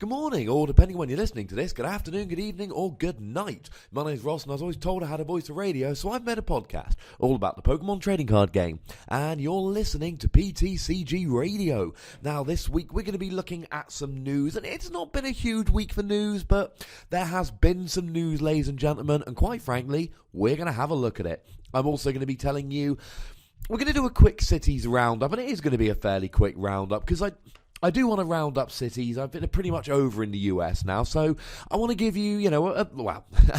good morning, or depending when you're listening to this, good afternoon, good evening, or good night. My name's Ross, and I was always told I had a voice for radio, so I've made a podcast all about the Pokemon trading card game, and you're listening to PTCG Radio. Now, this week, we're going to be looking at some news, and it's not been a huge week for news, but there has been some news, ladies and gentlemen, and quite frankly, we're going to have a look at it. I'm also going to be telling you, we're going to do a quick cities roundup, and it is going to be a fairly quick roundup, because I do want to round up cities. I've been pretty much over in the US now, so I want to give you,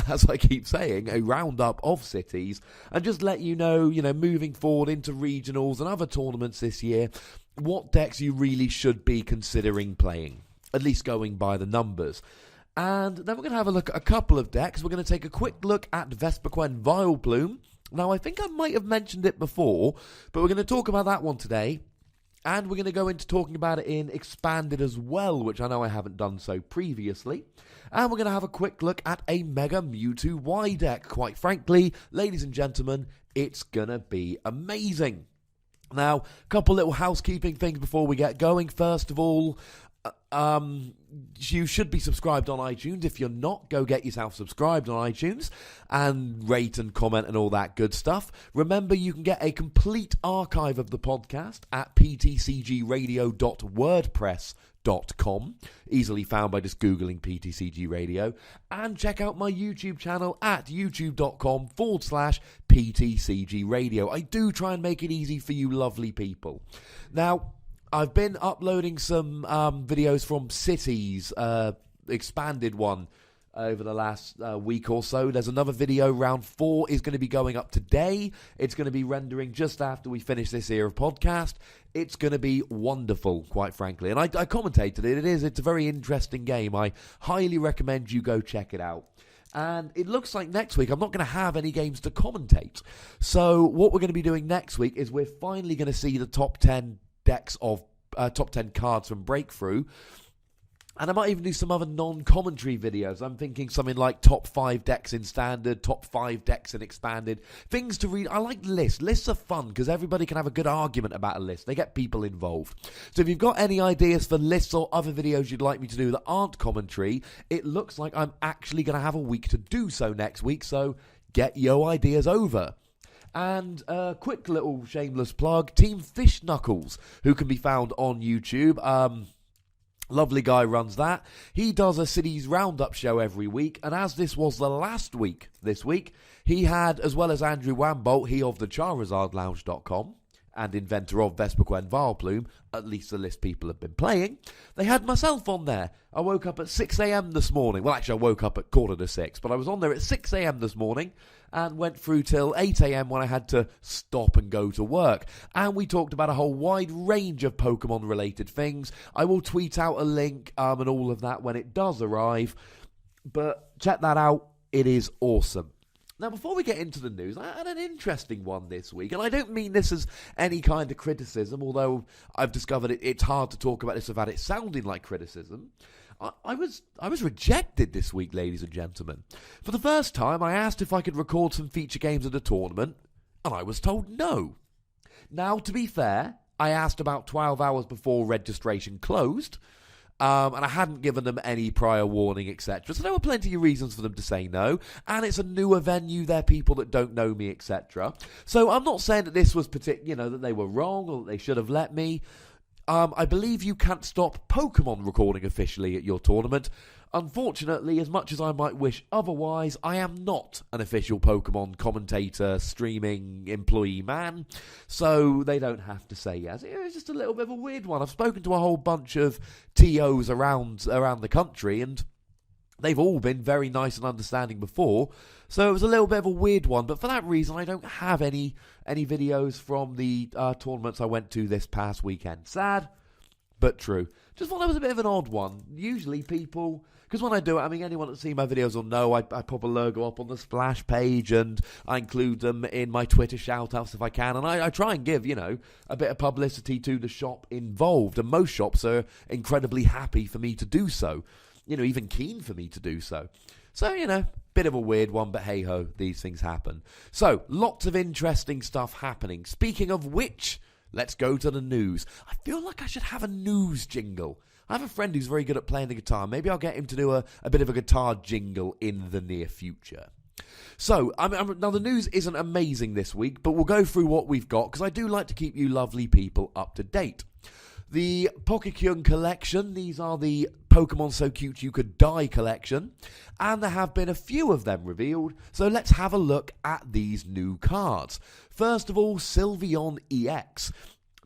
as I keep saying, a roundup of cities, and just let you know, moving forward into regionals and other tournaments this year, what decks you really should be considering playing, at least going by the numbers. And then we're going to have a look at a couple of decks. We're going to take a quick look at Vespiquen Vileplume. Now, I think I might have mentioned it before, but we're going to talk about that one today. And we're going to go into talking about it in Expanded as well, which I know I haven't done so previously. And we're going to have a quick look at a Mega Mewtwo Y deck. Quite frankly, ladies and gentlemen, it's going to be amazing. Now, a couple little housekeeping things before we get going. First of all, you should be subscribed on iTunes. If you're not, go get yourself subscribed on iTunes and rate and comment and all that good stuff. Remember, you can get a complete archive of the podcast at ptcgradio.wordpress.com, easily found by just googling PTCG Radio, and check out my YouTube channel at youtube.com/PTCG Radio. I do try and make it easy for you lovely people. Now, I've been uploading some videos from Cities, expanded one, over the last week or so. There's another video, round 4, is going to be going up today. It's going to be rendering just after we finish this here of podcast. It's going to be wonderful, quite frankly. And I commentated it. It's a very interesting game. I highly recommend you go check it out. And it looks like next week I'm not going to have any games to commentate. So what we're going to be doing next week is we're finally going to see the top 10 decks of top 10 cards from Breakthrough, and I might even do some other non-commentary videos. I'm thinking something like top 5 decks in Standard, top 5 decks in Expanded, things to read. I like lists are fun because everybody can have a good argument about a list. They get people involved. So if you've got any ideas for lists or other videos you'd like me to do that aren't commentary, it looks like I'm actually going to have a week to do so next week, so get your ideas over. And a quick little shameless plug, Team Fish Knuckles, who can be found on YouTube. Lovely guy runs that. He does a Cities Roundup show every week, and as this was the last week this week, he had, as well as Andrew Wambolt, he of the CharizardLounge.com, and inventor of Vespiquen Vileplume, at least the list people have been playing, they had myself on there. I woke up at 6 a.m. this morning. Well, actually, I woke up at 5:45, but I was on there at 6 a.m. this morning and went through till 8 a.m. when I had to stop and go to work. And we talked about a whole wide range of Pokemon-related things. I will tweet out a link and all of that when it does arrive. But check that out. It is awesome. Now, before we get into the news, I had an interesting one this week, and I don't mean this as any kind of criticism, although I've discovered it's hard to talk about this without it sounding like criticism. I was rejected this week, ladies and gentlemen. For the first time, I asked if I could record some feature games at the tournament, and I was told no. Now, to be fair, I asked about 12 hours before registration closed, and I hadn't given them any prior warning, etc. So there were plenty of reasons for them to say no. And it's a newer venue. They're people that don't know me, etc. So I'm not saying that this was that they were wrong or that they should have let me. I believe you can't stop Pokemon recording officially at your tournament. Unfortunately, as much as I might wish otherwise, I am not an official Pokemon commentator, streaming, employee man, so they don't have to say yes. It was just a little bit of a weird one. I've spoken to a whole bunch of TOs around the country, and they've all been very nice and understanding before, so it was a little bit of a weird one, but for that reason, I don't have any videos from the tournaments I went to this past weekend. Sad, but true. Just thought that was a bit of an odd one. Usually people, because when I do it, I mean, anyone that's seen my videos will know I pop a logo up on the splash page and I include them in my Twitter shout-outs if I can, and I try and give, a bit of publicity to the shop involved, and most shops are incredibly happy for me to do so, even keen for me to do so. So, bit of a weird one, but hey-ho, these things happen. So, lots of interesting stuff happening. Speaking of which, let's go to the news. I feel like I should have a news jingle. I have a friend who's very good at playing the guitar. Maybe I'll get him to do a bit of a guitar jingle in the near future. So, now the news isn't amazing this week, but we'll go through what we've got, because I do like to keep you lovely people up to date. The Pokémon collection, these are the Pokemon So Cute You Could Die collection, and there have been a few of them revealed, so let's have a look at these new cards. First of all, Sylveon EX.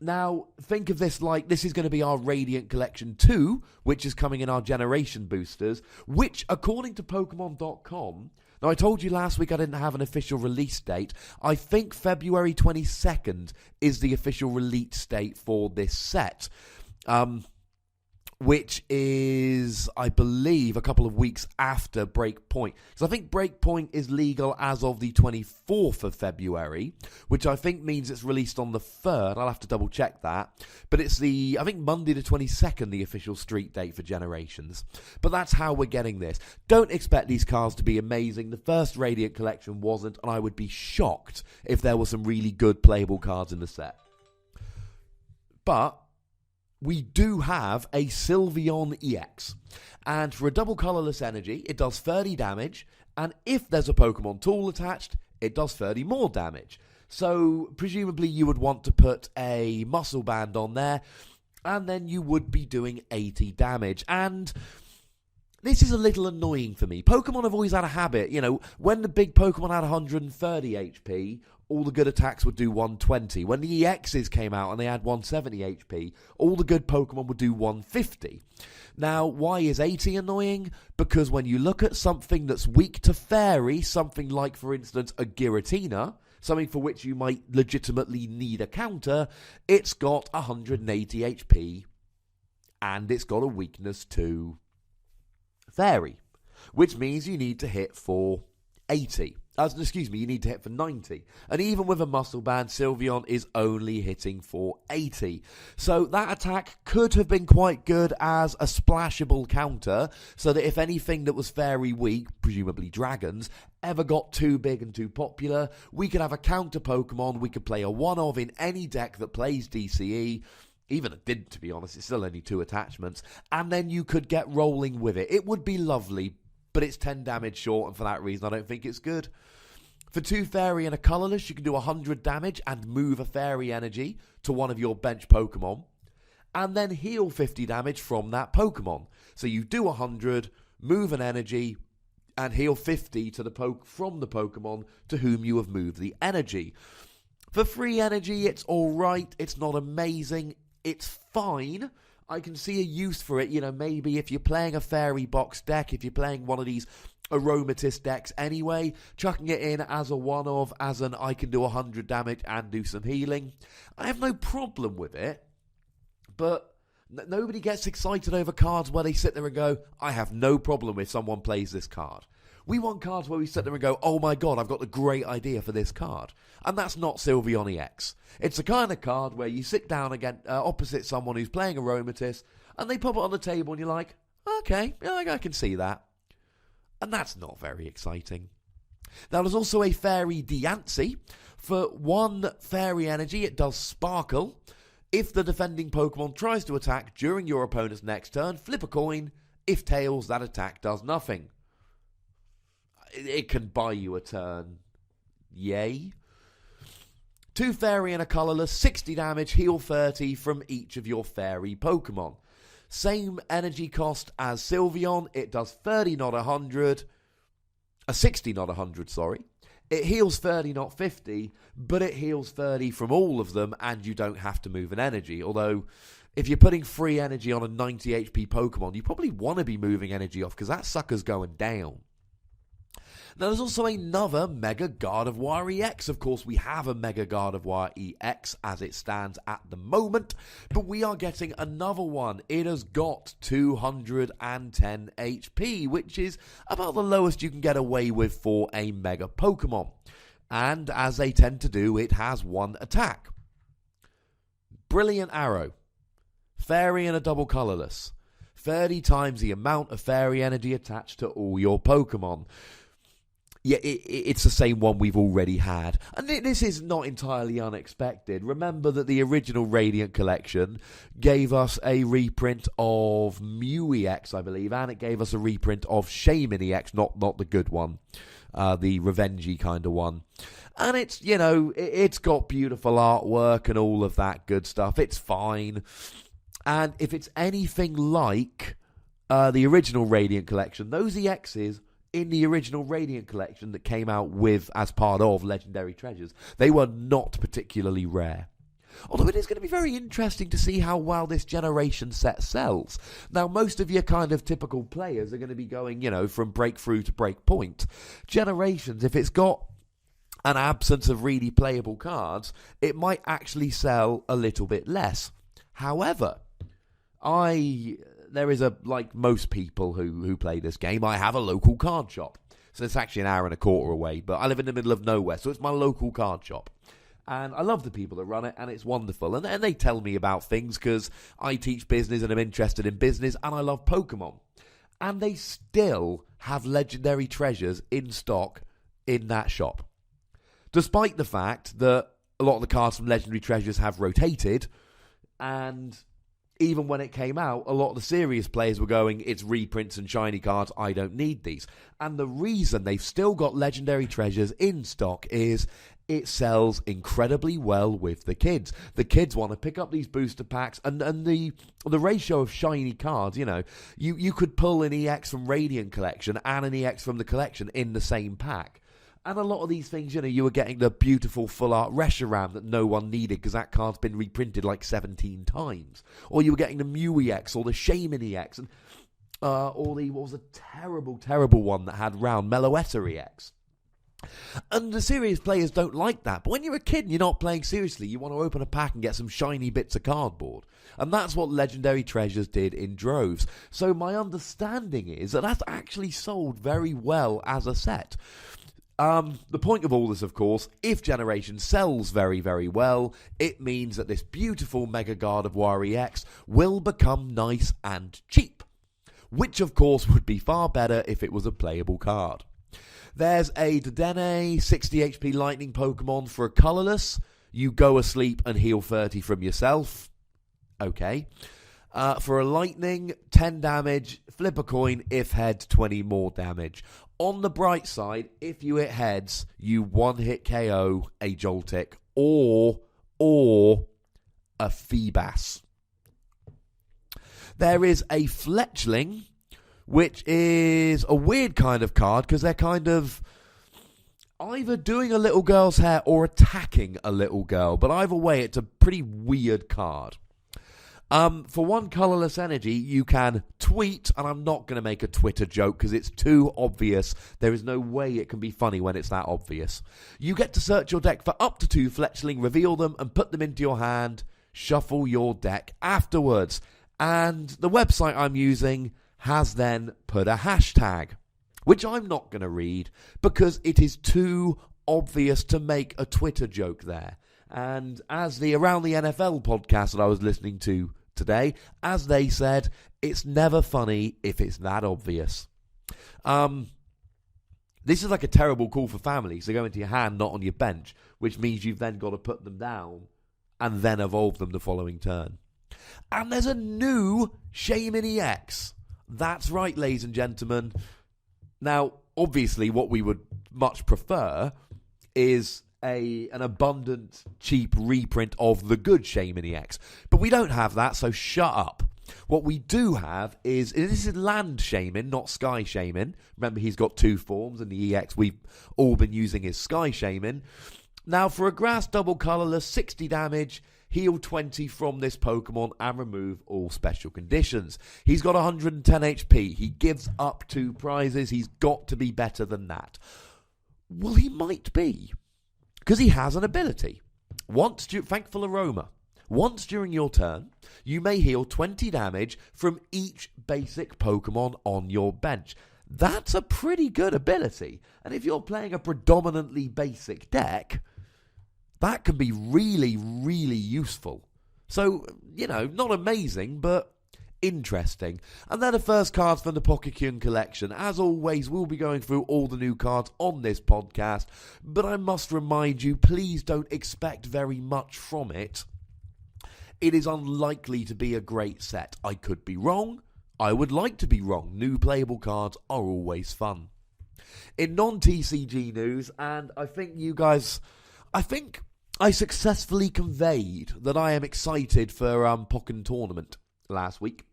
Now, think of this like this is going to be our Radiant Collection 2, which is coming in our Generation Boosters, which, according to Pokemon.com, now I told you last week I didn't have an official release date. I think February 22nd is the official release date for this set. Which is, I believe, a couple of weeks after Breakpoint. Because I think Breakpoint is legal as of the 24th of February, which I think means it's released on the 3rd. I'll have to double check that. But it's I think Monday the 22nd, the official street date for Generations. But that's how we're getting this. Don't expect these cards to be amazing. The first Radiant Collection wasn't, and I would be shocked if there were some really good playable cards in the set. But we do have a Sylveon EX, and for a double colourless energy, it does 30 damage, and if there's a Pokemon tool attached, it does 30 more damage. So, presumably you would want to put a muscle band on there, and then you would be doing 80 damage, and this is a little annoying for me. Pokemon have always had a habit, when the big Pokemon had 130 HP, all the good attacks would do 120. When the EXs came out and they had 170 HP, all the good Pokemon would do 150. Now, why is 80 annoying? Because when you look at something that's weak to Fairy, something like, for instance, a Giratina, something for which you might legitimately need a counter, it's got 180 HP, and it's got a weakness to Fairy, which means you need to hit for 80. You need to hit for 90. And even with a muscle band, Sylveon is only hitting for 80. So that attack could have been quite good as a splashable counter, so that if anything that was Fairy weak, presumably dragons, ever got too big and too popular, we could have a counter Pokemon, we could play a one-of in any deck that plays DCE, even it did, to be honest, it's still only 2 attachments, and then you could get rolling with it. It would be lovely, but it's 10 damage short, and for that reason I don't think it's good. For 2 Fairy and a colourless, you can do 100 damage and move a Fairy energy to one of your bench Pokemon, and then heal 50 damage from that Pokemon. So you do 100, move an energy, and heal 50 to from the Pokemon to whom you have moved the energy. For free energy, it's alright, it's not amazing, it's fine. I can see a use for it, maybe if you're playing a Fairy box deck, if you're playing one of these Aromatisse decks anyway, chucking it in as a one-of, as an I can do 100 damage and do some healing. I have no problem with it, but nobody gets excited over cards where they sit there and go, I have no problem if someone plays this card. We want cards where we sit there and go, oh my god, I've got the great idea for this card. And that's not Sylveon EX. It's the kind of card where you sit down again opposite someone who's playing Aromatisse, and they pop it on the table and you're like, okay, yeah, I can see that. And that's not very exciting. Now, there's also a Fairy Diancie. For 1 Fairy energy, it does Sparkle. If the defending Pokemon tries to attack during your opponent's next turn, flip a coin. If tails, that attack does nothing. It can buy you a turn. Yay. 2 Fairy and a colourless, 60 damage, heal 30 from each of your Fairy Pokemon. Same energy cost as Sylveon. It does 30, not 100. 60, not 100, sorry. It heals 30, not 50, but it heals 30 from all of them, and you don't have to move an energy. Although, if you're putting free energy on a 90 HP Pokemon, you probably want to be moving energy off, because that sucker's going down. Now, there's also another Mega Gardevoir EX. Of course, we have a Mega Gardevoir EX as it stands at the moment, but we are getting another one. It has got 210 HP, which is about the lowest you can get away with for a Mega Pokemon. And as they tend to do, it has 1 attack. Brilliant Arrow. Fairy and a double colourless. 30 times the amount of Fairy energy attached to all your Pokemon. yeah, it's the same one we've already had. And this is not entirely unexpected. Remember that the original Radiant Collection gave us a reprint of Mew EX, I believe, and it gave us a reprint of Shaman EX, not the good one, the revengey kind of one. And it's, it's got beautiful artwork and all of that good stuff. It's fine. And if it's anything like the original Radiant Collection, those EXs in the original Radiant Collection that came out as part of Legendary Treasures, they were not particularly rare. Although it is going to be very interesting to see how well this generation set sells. Now, most of your kind of typical players are going to be going, from Breakthrough to Breakpoint. Generations, if it's got an absence of really playable cards, it might actually sell a little bit less. However, there is like most people who play this game, I have a local card shop. So it's actually an hour and a quarter away, but I live in the middle of nowhere, so it's my local card shop. And I love the people that run it, and it's wonderful. And they tell me about things because I teach business and I'm interested in business, and I love Pokemon. And they still have Legendary Treasures in stock in that shop. Despite the fact that a lot of the cards from Legendary Treasures have rotated, and even when it came out, a lot of the serious players were going, it's reprints and shiny cards, I don't need these. And the reason they've still got Legendary Treasures in stock is it sells incredibly well with the kids. The kids want to pick up these booster packs, and the ratio of shiny cards, you could pull an EX from Radiant Collection and an EX from the collection in the same pack. And a lot of these things, you were getting the beautiful full art Reshiram that no one needed because that card's been reprinted like 17 times. Or you were getting the Mew EX or the Shaman EX. And, or what was a terrible, terrible one that had round Meloetta EX. And the serious players don't like that. But when you're a kid and you're not playing seriously, you want to open a pack and get some shiny bits of cardboard. And that's what Legendary Treasures did in droves. So my understanding is that that's actually sold very well as a set. The point of all this, of course, if Generation sells very, very well, it means that this beautiful Mega Gardevoir EX will become nice and cheap. Which, of course, would be far better if it was a playable card. There's a Dedenne 60 HP Lightning Pokemon for a colourless. You go asleep and heal 30 from yourself. Okay. For a Lightning, 10 damage, flip a coin, if heads, 20 more damage. On the bright side, if you hit heads, you one-hit KO a Joltik or a Feebas. There is a Fletchling, which is a weird kind of card because they're kind of either doing a little girl's hair or attacking a little girl. But either way, it's a pretty weird card. For one colourless energy, you can tweet, and I'm not going to make a Twitter joke because it's too obvious. There is no way it can be funny when it's that obvious. You get to search your deck for up to 2 Fletchling, reveal them, and put them into your hand. Shuffle your deck afterwards. And the website I'm using has then put a hashtag, which I'm not going to read because it is too obvious to make a Twitter joke there. And as the Around the NFL podcast that I was listening to today, as they said, it's never funny if it's that obvious. This is like a terrible call for families. They go into your hand, not on your bench, which means you've then got to put them down and then evolve them the following turn. And there's a new Shaman EX. That's right, ladies and gentlemen. Now, obviously, what we would much prefer is an abundant, cheap reprint of the good Shaman EX. But we don't have that, so shut up. What we do have is, this is Land Shaman, not Sky Shaman. Remember, he's got 2 forms, and the EX we've all been using is Sky Shaman. Now, for a grass double colourless, 60 damage, heal 20 from this Pokemon and remove all special conditions. He's got 110 HP. He gives up 2 prizes. He's got to be better than that. Well, he might be, because he has an ability. Thankful Aroma. Once during your turn, you may heal 20 damage from each basic Pokemon on your bench. That's a pretty good ability. And if you're playing a predominantly basic deck, that can be really, really useful. So, not amazing, but interesting. And they're the first cards from the Pokémon collection. As always, we'll be going through all the new cards on this podcast, but I must remind you, please don't expect very much from it. It is unlikely to be a great set. I could be wrong. I would like to be wrong. New playable cards are always fun. In non-TCG news, and I think I successfully conveyed that I am excited for Pokémon Tournament last week,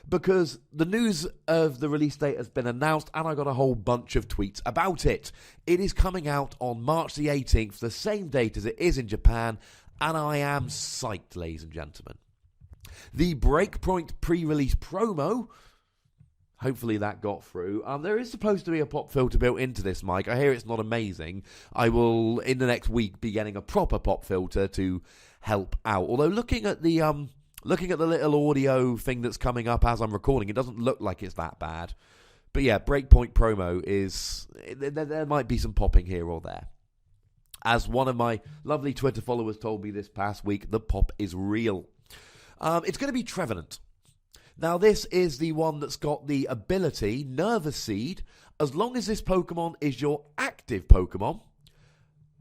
because the news of the release date has been announced and I got a whole bunch of tweets about it. It is coming out on March the 18th, the same date as it is in Japan, and I am psyched, ladies and gentlemen. The Breakpoint pre-release promo, hopefully that got through. There is supposed to be a pop filter built into this mic. I hear it's not amazing. I will, in the next week, be getting a proper pop filter to help out. Although looking at the little audio thing that's coming up as I'm recording, it doesn't look like it's that bad. But yeah, Breakpoint promo is... There might be some popping here or there. As one of my lovely Twitter followers told me this past week, the pop is real. It's going to be Trevenant. Now, this is the one that's got the ability, Nervous Seed. As long as this Pokemon is your active Pokemon,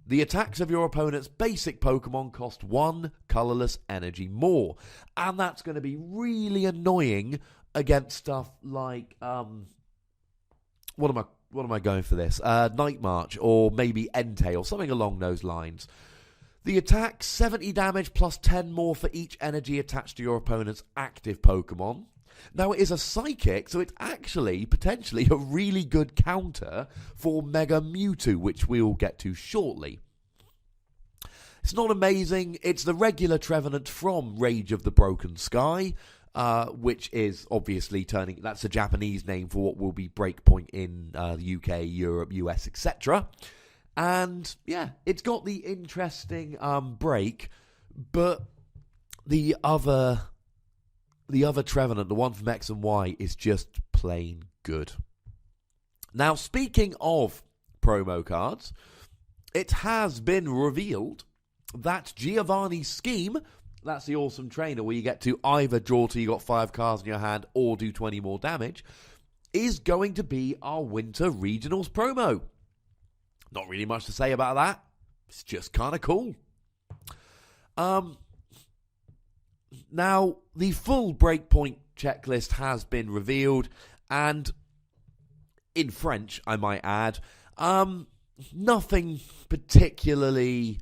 the attacks of your opponent's basic Pokemon cost 1 colourless energy more. And that's going to be really annoying against stuff like, what am I going for this? Night March or maybe Entei or something along those lines. The attack, 70 damage plus 10 more for each energy attached to your opponent's active Pokemon. Now, it is a Psychic, so it's actually potentially a really good counter for Mega Mewtwo, which we'll get to shortly. It's not amazing. It's the regular Trevenant from Rage of the Broken Sky, which is obviously that's a Japanese name for what will be Breakpoint in the UK, Europe, US, etc. And yeah, it's got the interesting break, but the other Trevenant, the one from X and Y, is just plain good. Now, speaking of promo cards, it has been revealed that Giovanni's Scheme, that's the awesome trainer where you get to either draw till you got 5 cards in your hand or do 20 more damage, is going to be our Winter Regionals promo. Not really much to say about that. It's just kind of cool. Now, the full Breakpoint checklist has been revealed, and in French, I might add, nothing particularly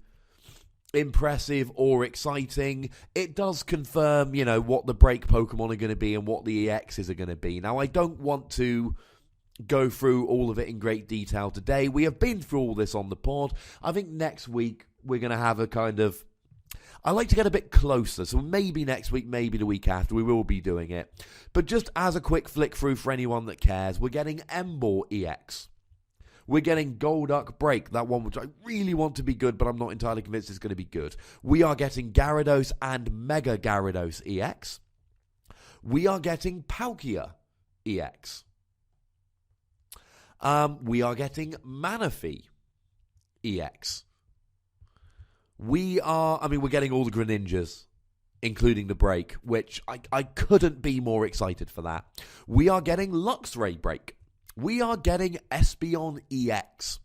impressive or exciting. It does confirm, what the break Pokemon are going to be and what the EXs are going to be. Now, I don't want to go through all of it in great detail today. We have been through all this on the pod. I think next week we're going to have a kind of... I like to get a bit closer, so maybe next week, maybe the week after, we will be doing it. But just as a quick flick through for anyone that cares, we're getting Emboar EX. We're getting Golduck Break, that one which I really want to be good, but I'm not entirely convinced it's going to be good. We are getting Gyarados and Mega Gyarados EX. We are getting Palkia EX. We are getting Manaphy EX. We're getting all the Greninjas, including the break, which I couldn't be more excited for that. We are getting Luxray Break. We are getting Espeon EX.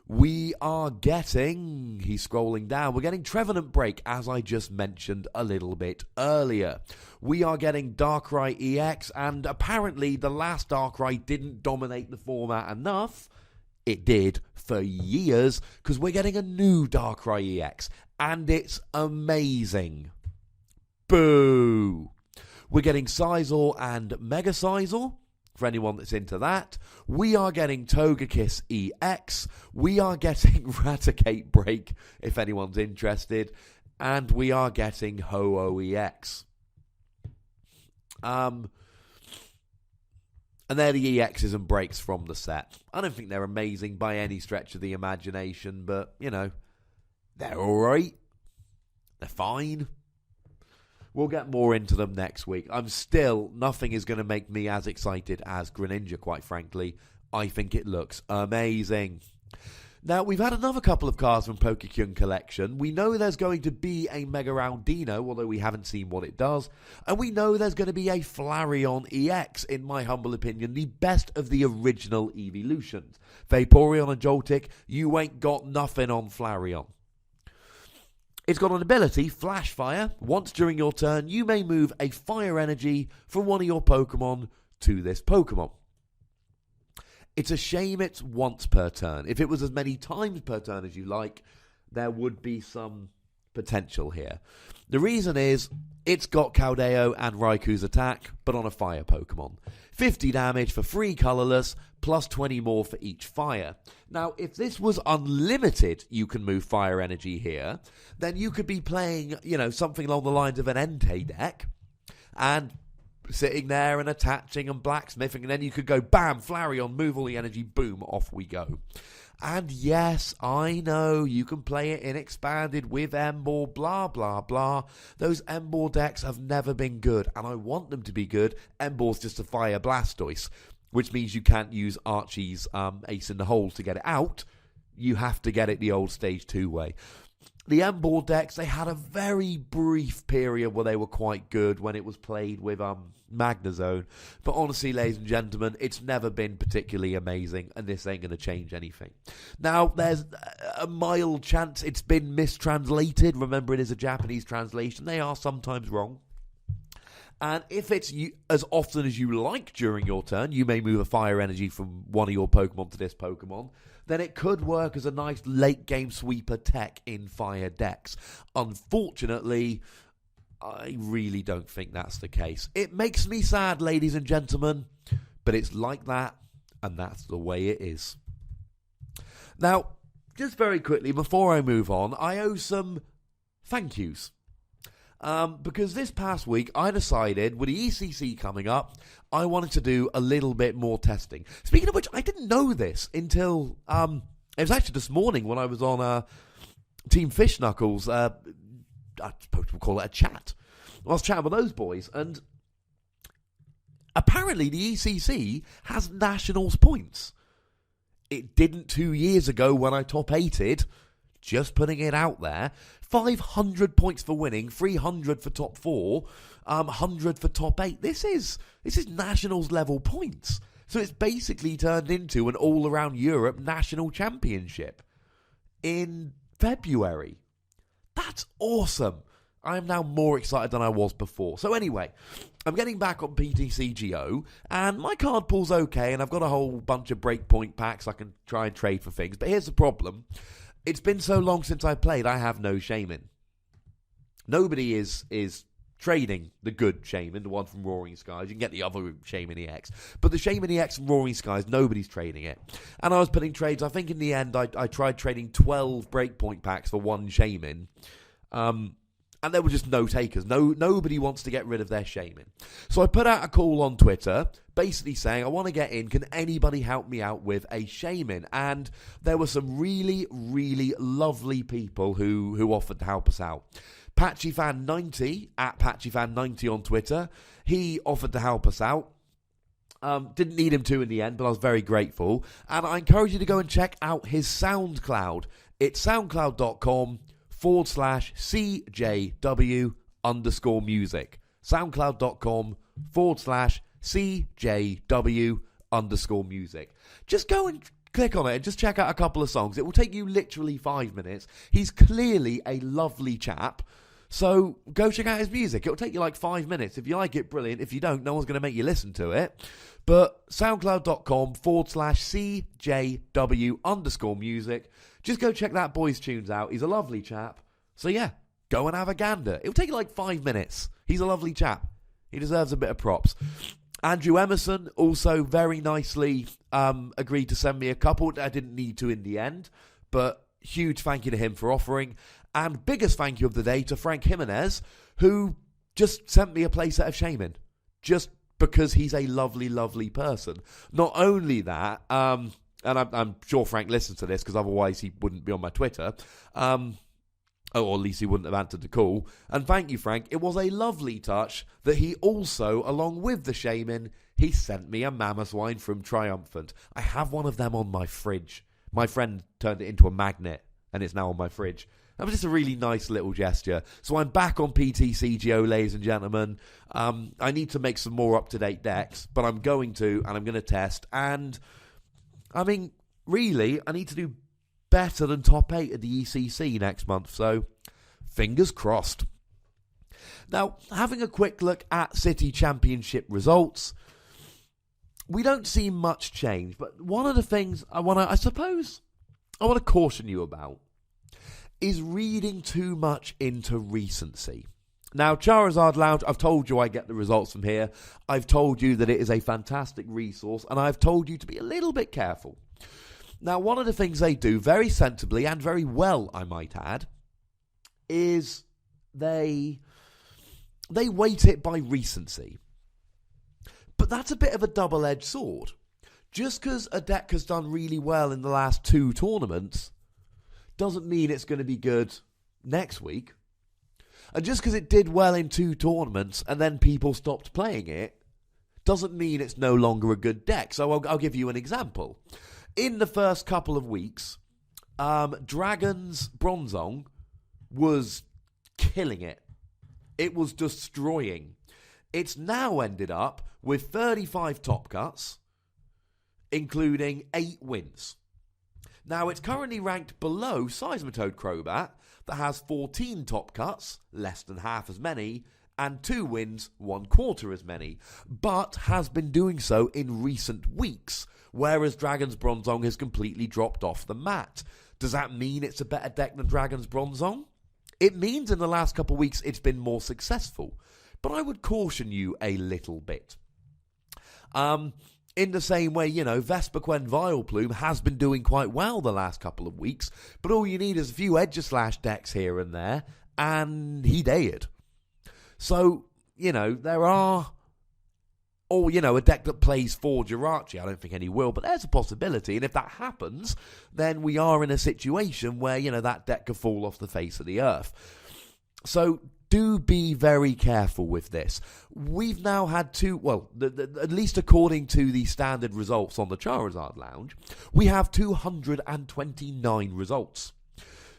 We are getting, he's scrolling down, we're getting Trevenant Break, as I just mentioned a little bit earlier. We are getting Darkrai EX, and apparently the last Darkrai didn't dominate the format enough. It did for years, because we're getting a new Darkrai EX, and it's amazing. Boo! We're getting Scizor and Mega Scizor, for anyone that's into that. We are getting Togekiss EX. We are getting Raticate Break, if anyone's interested. And we are getting Ho-Oh EX. And they're the EXs and breaks from the set. I don't think they're amazing by any stretch of the imagination, but, they're alright. They're fine. We'll get more into them next week. Nothing is going to make me as excited as Greninja, quite frankly. I think it looks amazing. Now, we've had another couple of cards from Pokémon Collection. We know there's going to be a Mega Roundino, although we haven't seen what it does. And we know there's going to be a Flareon EX, in my humble opinion, the best of the original evolutions. Vaporeon and Joltik, you ain't got nothing on Flareon. It's got an ability, Flash Fire. Once during your turn, you may move a fire energy from one of your Pokemon to this Pokemon. It's a shame it's once per turn. If it was as many times per turn as you like, there would be some potential here. The reason is, it's got Keldeo and Raikou's attack, but on a fire Pokemon. 50 damage for 3 colourless, plus 20 more for each fire. Now, if this was unlimited, you can move fire energy here, then you could be playing, something along the lines of an Entei deck, and sitting there and attaching and blacksmithing, and then you could go, bam, Flareon, move all the energy, boom, off we go. And yes, I know, you can play it in Expanded with Emboar, blah, blah, blah. Those Emboar decks have never been good, and I want them to be good. Emboar's just a Fire Blastoise, which means you can't use Archie's Ace in the Hole to get it out. You have to get it the old Stage 2 way. The Emboar decks, they had a very brief period where they were quite good when it was played with Magnezone. But honestly, ladies and gentlemen, it's never been particularly amazing, and this ain't going to change anything. Now, there's a mild chance it's been mistranslated. Remember, it is a Japanese translation. They are sometimes wrong. And if it's as often as you like during your turn, you may move a fire energy from one of your Pokemon to this Pokemon, then it could work as a nice late-game sweeper tech in fire decks. Unfortunately, I really don't think that's the case. It makes me sad, ladies and gentlemen, but it's like that, and that's the way it is. Now, just very quickly, before I move on, I owe some thank yous. Because this past week, I decided, with the ECC coming up, I wanted to do a little bit more testing. Speaking of which, I didn't know this until, it was actually this morning when I was on Team Fish Knuckles, I suppose we'll call it a chat. I was chatting with those boys, and apparently the ECC has Nationals points. It didn't 2 years ago when I top 8'd, just putting it out there. 500 points for winning, 300 for top 4, 100 for top 8. This is Nationals level points. So it's basically turned into an all-around Europe national championship in February. That's awesome. I am now more excited than I was before. So anyway, I'm getting back on PTCGO, and my card pool's okay, and I've got a whole bunch of Breakpoint packs I can try and trade for things. But here's the problem. It's been so long since I played, I have no Shaman. Nobody is trading the good Shaman, the one from Roaring Skies. You can get the other Shaman EX. But the Shaman EX from Roaring Skies, nobody's trading it. And I was putting trades. I think in the end, I tried trading 12 Breakpoint packs for one Shaman. And there were just no takers. Nobody wants to get rid of their Shaman. So I put out a call on Twitter, basically saying, I want to get in. Can anybody help me out with a Shaman? And there were some really, really lovely people who offered to help us out. PatchyFan90, at PatchyFan90 on Twitter, he offered to help us out. Didn't need him to in the end, but I was very grateful. And I encourage you to go and check out his SoundCloud. It's soundcloud.com/CJW_music. SoundCloud.com/CJW_music. Just go and click on it and just check out a couple of songs. It will take you literally 5 minutes. He's clearly a lovely chap. So go check out his music. It'll take you like 5 minutes. If you like it, brilliant. If you don't, no one's going to make you listen to it. But soundcloud.com/CJW_music. Just go check that boy's tunes out. He's a lovely chap. So yeah, go and have a gander. It'll take you like 5 minutes. He's a lovely chap. He deserves a bit of props. Andrew Emerson also very nicely agreed to send me a couple. I didn't need to in the end, but huge thank you to him for offering. And biggest thank you of the day to Frank Jimenez, who just sent me a playset of Shaman. Just because he's a lovely, lovely person. Not only that, and I'm sure Frank listens to this because otherwise he wouldn't be on my Twitter. Or at least he wouldn't have answered the call. And thank you, Frank. It was a lovely touch that he also, along with the Shaman, he sent me a Mammoth Wine from Triumphant. I have one of them on my fridge My friend turned it into a magnet, and it's now on my fridge. That was just a really nice little gesture. So I'm back on PTCGO, ladies and gentlemen. I need to make some more up-to-date decks, but I'm going to, and I'm going to test. And, I mean, really, I need to do better than top 8 at the ECC next month. So, fingers crossed. Now, having a quick look at City Championship results, we don't see much change. But one of the things I want to caution you about is reading too much into recency. Now, Charizard Lounge, I've told you I get the results from here. I've told you that it is a fantastic resource, and I've told you to be a little bit careful. Now, one of the things they do very sensibly and very well, I might add, is they weight it by recency. But that's a bit of a double-edged sword. Just because a deck has done really well in the last 2 tournaments doesn't mean it's going to be good next week. And just because it did well in 2 tournaments and then people stopped playing it doesn't mean it's no longer a good deck. So I'll give you an example. In the first couple of weeks, Dragon's Bronzong was killing it. It was destroying. It's now ended up with 35 top cuts, including 8 wins. Now, it's currently ranked below Seismitoad Crobat, that has 14 top cuts, less than half as many, and 2 wins, 1/4 as many, but has been doing so in recent weeks, whereas Dragon's Bronzong has completely dropped off the mat. Does that mean it's a better deck than Dragon's Bronzong? It means in the last couple of weeks it's been more successful, but I would caution you a little bit. In the same way, Vespiquen Vileplume has been doing quite well the last couple of weeks, but all you need is a few Edge-Slash decks here and there, and he dared. So, there are... Or, a deck that plays for Jirachi. I don't think any will, but there's a possibility. And if that happens, then we are in a situation where, that deck could fall off the face of the earth. So, do be very careful with this. We've now had 2, at least according to the standard results on the Charizard Lounge, we have 229 results.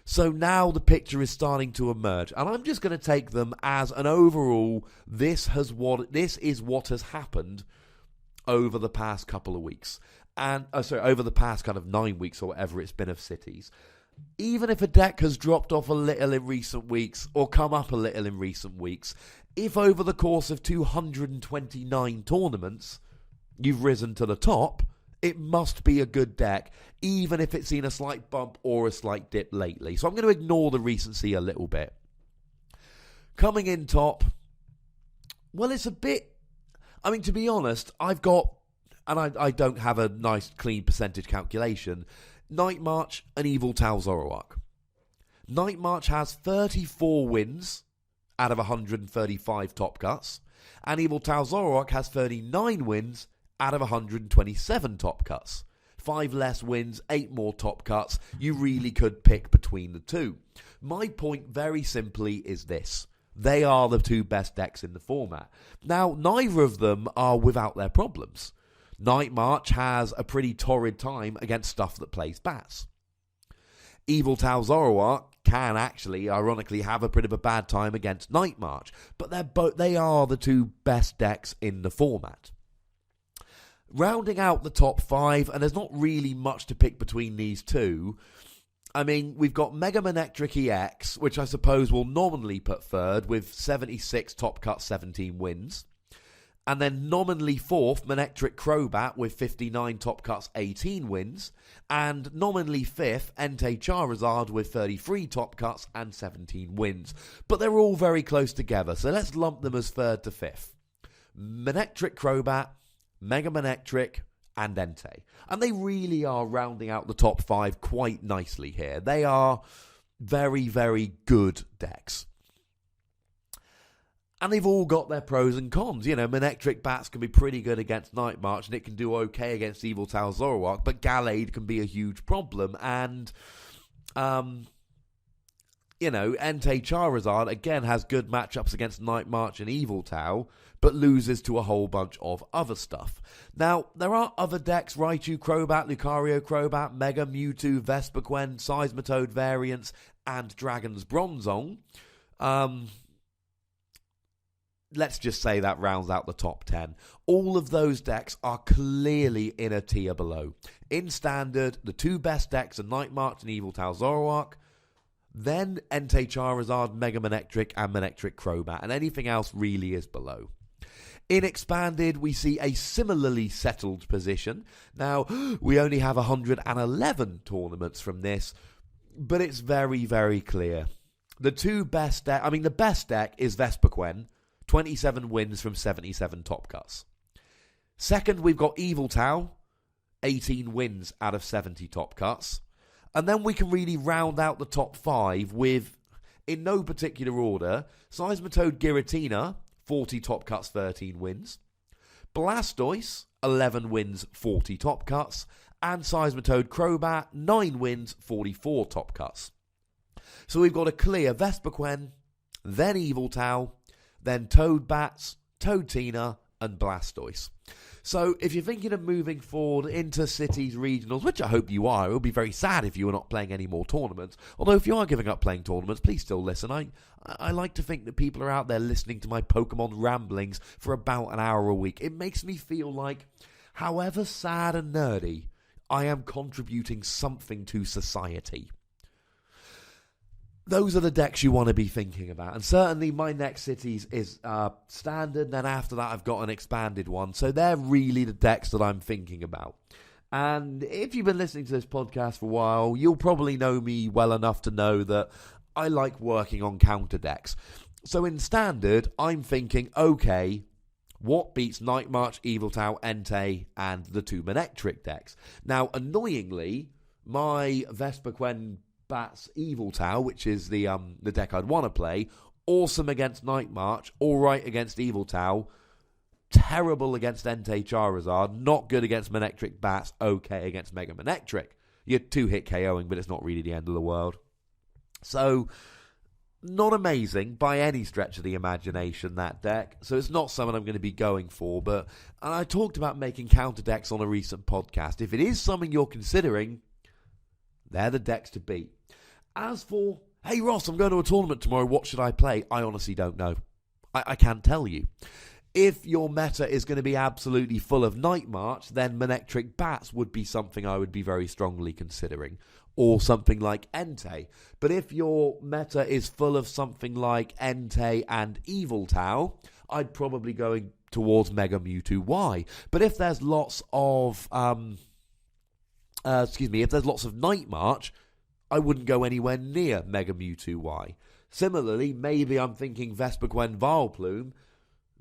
So now the picture is starting to emerge, and I'm just going to take them as an overall, this is what has happened over the past couple of weeks. And over the past kind of 9 weeks or whatever it's been of cities. Even if a deck has dropped off a little in recent weeks or come up a little in recent weeks, if over the course of 229 tournaments you've risen to the top, it must be a good deck, even if it's seen a slight bump or a slight dip lately. So I'm going to ignore the recency a little bit. Coming in top, well, it's a bit... I mean, to be honest, I've got... And I don't have a nice, clean percentage calculation... Night March and Yveltal Zoroark. Night March has 34 wins out of 135 top cuts, and Yveltal Zoroark has 39 wins out of 127 top cuts. 5 less wins, 8 more top cuts. You really could pick between the two. My point very simply is this. They are the 2 best decks in the format. Now, neither of them are without their problems. Night March has a pretty torrid time against stuff that plays bats. Yveltal Zoroark can actually, ironically, have a bit of a bad time against Night March, but they are the 2 best decks in the format. Rounding out the top 5, and there's not really much to pick between these 2. I mean, we've got Mega Manectric EX, which I suppose will nominally put third with 76 top cuts, 17 wins. And then nominally 4th, Manectric Crobat with 59 top cuts, 18 wins. And nominally 5th, Entei Charizard with 33 top cuts and 17 wins. But they're all very close together, so let's lump them as 3rd to 5th. Manectric Crobat, Mega Manectric, and Entei. And they really are rounding out the top 5 quite nicely here. They are very, very good decks. And they've all got their pros and cons. Manectric Bats can be pretty good against Night March, and it can do okay against Yveltal Zoroark, but Gallade can be a huge problem. And, Entei Charizard, again, has good matchups against Night March and Yveltal, but loses to a whole bunch of other stuff. Now, there are other decks, Raichu, Crobat, Lucario, Crobat, Mega, Mewtwo, Vespiquen, Seismitoad variants, and Dragon's Bronzong. Let's just say that rounds out the top 10. All of those decks are clearly in a tier below. In Standard, the two best decks are Night March and Yveltal Zoroark. Then Entei Charizard, Mega Manectric, and Manectric Crobat. And anything else really is below. In Expanded, we see a similarly settled position. Now, we only have 111 tournaments from this, but it's very, very clear. The two best deck, the best deck is Vespiquen, 27 wins from 77 top cuts. Second, we've got Yveltal, 18 wins out of 70 top cuts. And then we can really round out the top 5 with, in no particular order, Seismitoad Giratina, 40 top cuts, 13 wins. Blastoise, 11 wins, 40 top cuts. And Seismitoad Crobat, 9 wins, 44 top cuts. So we've got a clear Vespiquen, then Yveltal, then Toadbats, Toadtina, and Blastoise. So if you're thinking of moving forward into cities, regionals, which I hope you are, it would be very sad if you were not playing any more tournaments. Although if you are giving up playing tournaments, please still listen. I like to think that people are out there listening to my Pokemon ramblings for about an hour a week. It makes me feel like, however sad and nerdy, I am contributing something to society. Those are the decks you want to be thinking about. And certainly my next cities is Standard. Then after that, I've got an Expanded one. So they're really the decks that I'm thinking about. And if you've been listening to this podcast for a while, you'll probably know me well enough to know that I like working on counter decks. So in Standard, I'm thinking, okay, what beats Night March, Yveltal, Entei, and the two Manectric decks? Now, annoyingly, my Vespiquen Bats Yveltal, which is the deck I'd want to play, awesome against Night March, alright against Yveltal, terrible against Entei Charizard, not good against Manectric Bats, okay against Mega Manectric. You're 2-hit KOing, but it's not really the end of the world. So, not amazing by any stretch of the imagination, that deck. So it's not something I'm going to be going for, but and I talked about making counter decks on a recent podcast. If it is something you're considering, they're the decks to beat. As for, hey Ross, I'm going to a tournament tomorrow, what should I play? I honestly don't know. I can't tell you. If your meta is going to be absolutely full of Night March, then Manectric Bats would be something I would be very strongly considering. Or something like Entei. But if your meta is full of something like Entei and Yveltal, I'd probably go towards Mega Mewtwo Y. But if there's lots of if there's lots of Night March, I wouldn't go anywhere near Mega Mewtwo Y. Similarly, maybe I'm thinking Vespiquen Vileplume,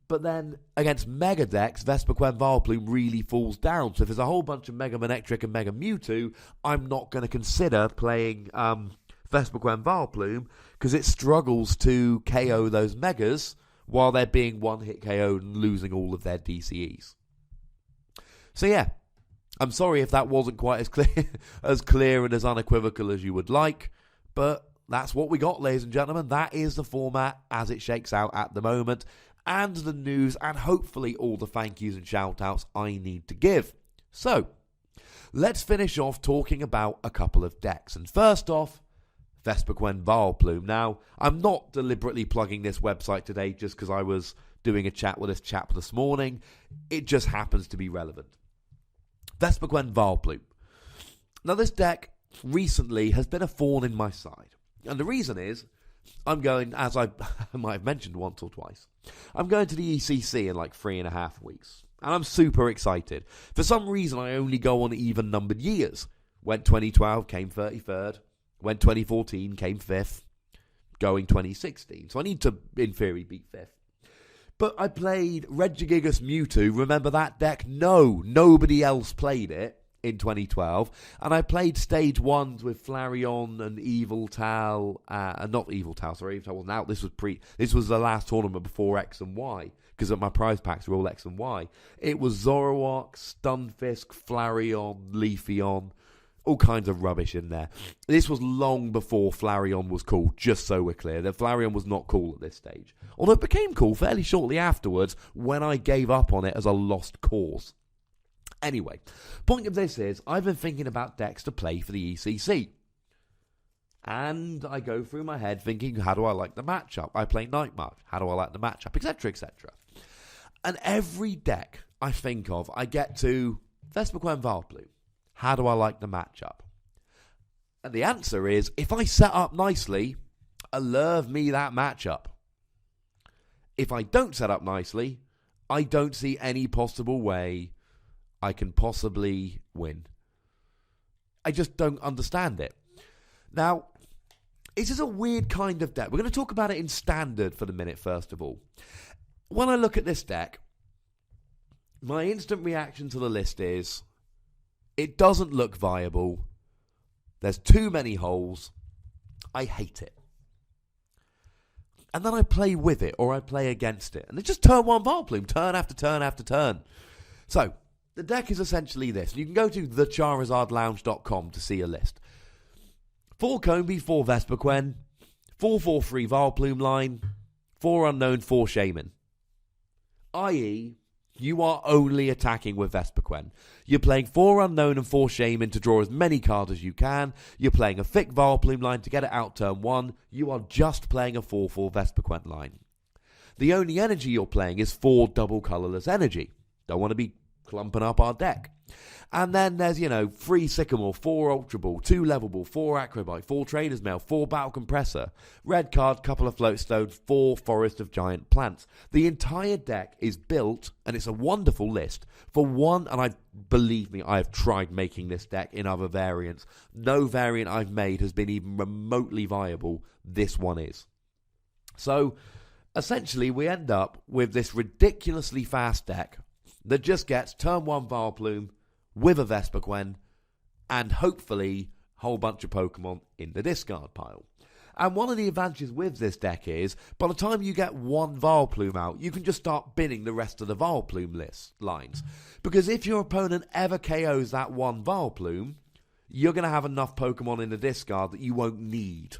but then against Mega decks, Vespiquen Vileplume really falls down. So if there's a whole bunch of Mega Manectric and Mega Mewtwo, I'm not going to consider playing Vespiquen Vileplume because it struggles to KO those Megas while they're being one-hit KO'd and losing all of their DCEs. So yeah, I'm sorry if that wasn't quite as clear and as unequivocal as you would like, but that's what we got, ladies and gentlemen. That is the format as it shakes out at the moment, and the news, and hopefully all the thank yous and shout outs I need to give. So, let's finish off talking about a couple of decks. And first off, Vespiquen Vileplume. Now, I'm not deliberately plugging this website today just because I was doing a chat with this chap this morning. It just happens to be relevant. Vespiquen Vileplume. Now, this deck recently has been a thorn in my side. And the reason is, I'm going, as I might have mentioned once or twice, I'm going to the ECC in like 3.5 weeks. And I'm super excited. For some reason, I only go on even-numbered years. Went 2012, came 33rd. Went 2014, came 5th. Going 2016. So I need to, in theory, beat 5th. But I played Regigigas Mewtwo. Remember that deck? No, nobody else played it in 2012. And I played stage 1s with Flareon and Yveltal. Not Yveltal, sorry, Yveltal wasn't out. This was the last tournament before X and Y. Because my prize packs were all X and Y. It was Zoroark, Stunfisk, Flareon, Leafeon. all kinds of rubbish in there. This was long before Flareon was cool, just so we're clear. That Flareon was not cool at this stage. Although it became cool fairly shortly afterwards when I gave up on it as a lost cause. Anyway, point of this is, I've been thinking about decks to play for the ECC. And I go through my head thinking, how do I like the matchup? I play Night March. How do I like the matchup? Etc, etc. And every deck I think of, I get to Vespiquen Vileplume. How do I like the matchup? And the answer is, if I set up nicely, I love me that matchup. If I don't set up nicely, I don't see any possible way I can possibly win. I just don't understand it. Now, this is a weird kind of deck. We're going to talk about it in standard for the minute, first of all. When I look at this deck, my instant reaction to the list is, it doesn't look viable. There's too many holes. I hate it. And then I play with it, or I play against it. And it's just turn one Vileplume, turn after turn after turn. So, the deck is essentially this. You can go to thecharizardlounge.com to see a list. 4 Combi, 4 Vespiquen, 4/4/3 Vileplume line, 4 Unknown, 4 Shaman. I.e., you are only attacking with Vespiquen. You're playing 4 Unknown and 4 Shaman to draw as many cards as you can. You're playing a thick Vileplume line to get it out turn 1. You are just playing a 4/4 Vespiquen line. The only energy you're playing is 4 double colourless energy. Don't want to be clumping up our deck. And then there's, 3 Sycamore, 4 Ultra Ball, 2 Level Ball, 4 Acrobite, 4 Trader's Mail, 4 Battle Compressor, red card, couple of Floatstone, 4 Forest of Giant Plants. The entire deck is built, and it's a wonderful list, for one, and believe me, I have tried making this deck in other variants. No variant I've made has been even remotely viable. This one is. So, essentially, we end up with this ridiculously fast deck that just gets turn 1 Vileplume with a Vespiquen and hopefully a whole bunch of Pokemon in the discard pile. And one of the advantages with this deck is, by the time you get one Vileplume out, you can just start binning the rest of the Vileplume lines. Because if your opponent ever KOs that one Vileplume, you're going to have enough Pokemon in the discard that you won't need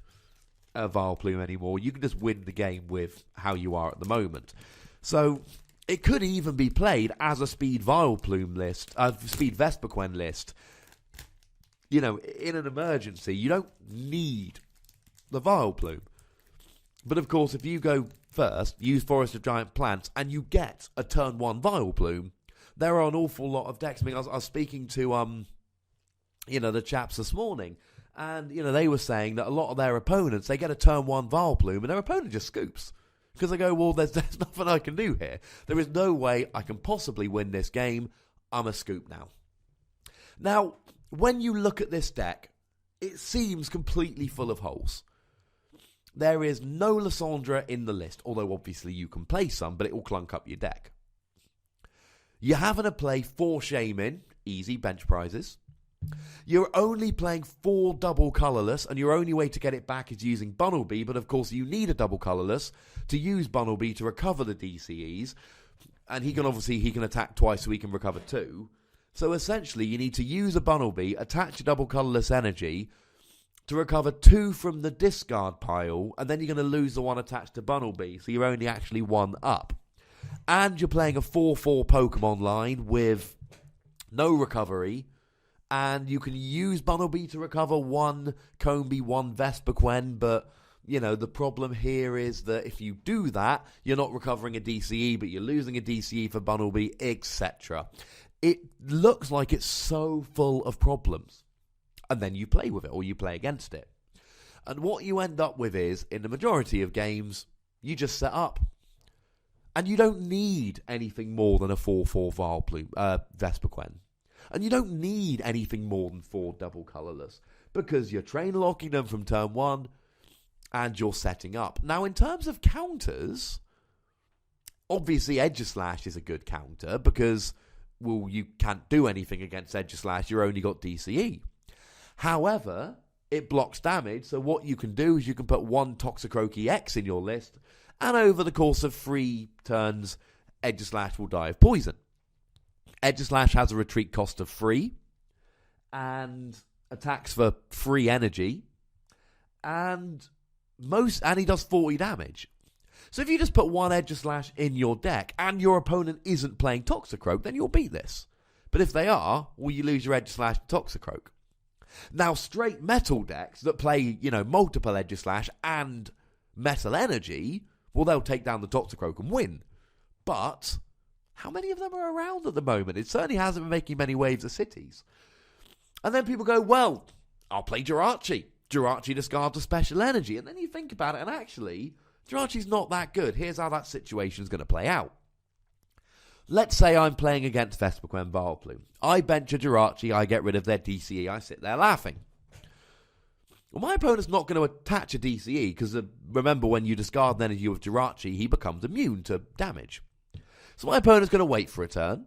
a Vileplume anymore. You can just win the game with how you are at the moment. So it could even be played as a speed Vileplume list, speed Vespiquen list. In an emergency, you don't need the Vileplume. But of course, if you go first, use Forest of Giant Plants, and you get a turn 1 Vileplume, there are an awful lot of decks. I mean, I was speaking to, the chaps this morning, and, they were saying that a lot of their opponents, they get a turn 1 Vileplume, and their opponent just scoops. Because they go, well, there's nothing I can do here. There is no way I can possibly win this game. I'm a scoop now. Now, when you look at this deck, it seems completely full of holes. There is no Lysandra in the list, although obviously you can play some, but it will clunk up your deck. You're having to play 4 Shaman, easy bench prizes. You're only playing 4 double colourless, and your only way to get it back is using Bunnelby, but of course you need a double colourless to use Bunnelby to recover the DCEs, and he can attack twice so he can recover 2. So essentially you need to use a Bunnelby, attach a double colourless energy to recover 2 from the discard pile, and then you're going to lose the one attached to Bunnelby, so you're only actually 1 up. And you're playing a 4/4 Pokemon line with no recovery, and you can use Bunnelby to recover 1 Combi, 1 Vespiquen, but, the problem here is that if you do that, you're not recovering a DCE, but you're losing a DCE for Bunnelby, etc. It looks like it's so full of problems. And then you play with it, or you play against it. And what you end up with is, in the majority of games, you just set up. And you don't need anything more than a 4/4 Vespiquen. And you don't need anything more than 4 double colourless, because you're train locking them from turn 1 and you're setting up. Now, in terms of counters, obviously Edgeslash is a good counter because, well, you can't do anything against Edgeslash, you've only got DCE. However, it blocks damage, so what you can do is you can put 1 Toxicroaky X in your list, and over the course of 3 turns, Edgeslash will die of poison. Edgeslash has a retreat cost of 3, and attacks for free energy, and he does 40 damage. So if you just put one Edgeslash in your deck and your opponent isn't playing Toxicroak, then you'll beat this. But if they are, well, you lose your Edgeslash to Toxicroak. Now, straight metal decks that play, multiple Edgeslash and metal energy, well, they'll take down the Toxicroak and win. But how many of them are around at the moment? It certainly hasn't been making many waves of cities. And then people go, well, I'll play Jirachi. Jirachi discards a special energy. And then you think about it, and actually, Jirachi's not that good. Here's how that situation's going to play out. Let's say I'm playing against Vespiquen Vileplume. I bench a Jirachi, I get rid of their DCE, I sit there laughing. Well, my opponent's not going to attach a DCE, because remember, when you discard an energy with Jirachi, he becomes immune to damage. So my opponent's going to wait for a turn,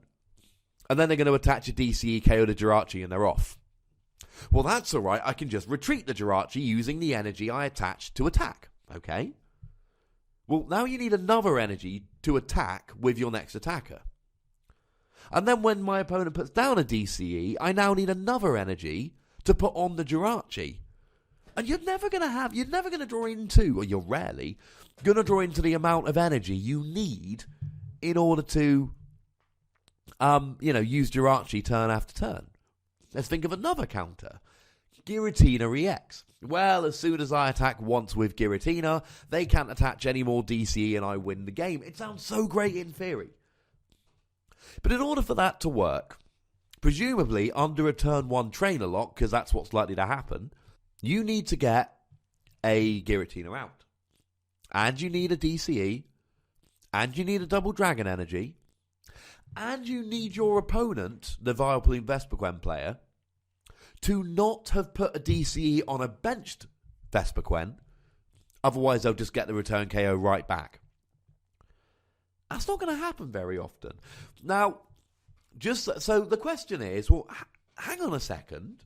and then they're going to attach a DCE, KO the Jirachi, and they're off. Well, that's alright, I can just retreat the Jirachi using the energy I attached to attack, okay? Well, now you need another energy to attack with your next attacker. And then when my opponent puts down a DCE, I now need another energy to put on the Jirachi. And you're never going to draw into, or you're rarely going to draw into the amount of energy you need in order to, use Jirachi turn after turn. Let's think of another counter. Giratina EX. Well, as soon as I attack once with Giratina, they can't attach any more DCE and I win the game. It sounds so great in theory. But in order for that to work, presumably under a turn 1 trainer lock, because that's what's likely to happen, you need to get a Giratina out. And you need a DCE. And you need a double dragon energy. And you need your opponent, the Vileplume Vespiquen player, to not have put a DCE on a benched Vespiquen. Otherwise, they'll just get the return KO right back. That's not going to happen very often. Now, so the question is, well, hang on a second.